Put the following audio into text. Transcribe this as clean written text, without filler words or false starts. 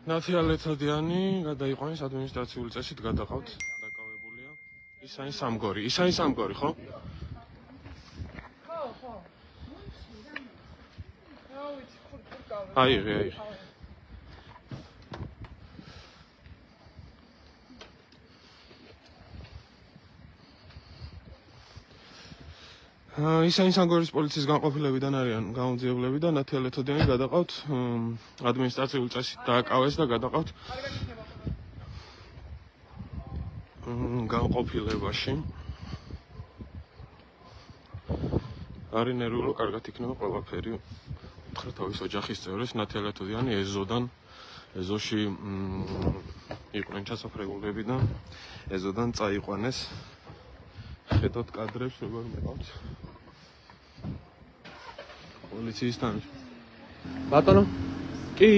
ნათიალეთოდიანი გადაიყვანეს ადმინისტრაციული წესით გადაყავთ დაკავებულია ისანი სამგორი ხო? აი ისანი სამგორის პოლიციის განყოფილებიდან არიან გამოძიებლები და ნათიალეთოდიანი გადაყავთ ადმინისტრაციული წესით დააკავეს და გადაყავთ განყოფილებაში. არის ნერვიულო, კარგად იქნება ყველაფერი. უთხრა თავის ოჯახის წევრებს, ნათიალეთოდიანი ეზოში იყვნენ ჩასაფრებულები და ეზოდან წაიყვანეს. ხედავთ კადრებს როგორ მეყავთ პოლიციის თანხმობა. ბატონო, კი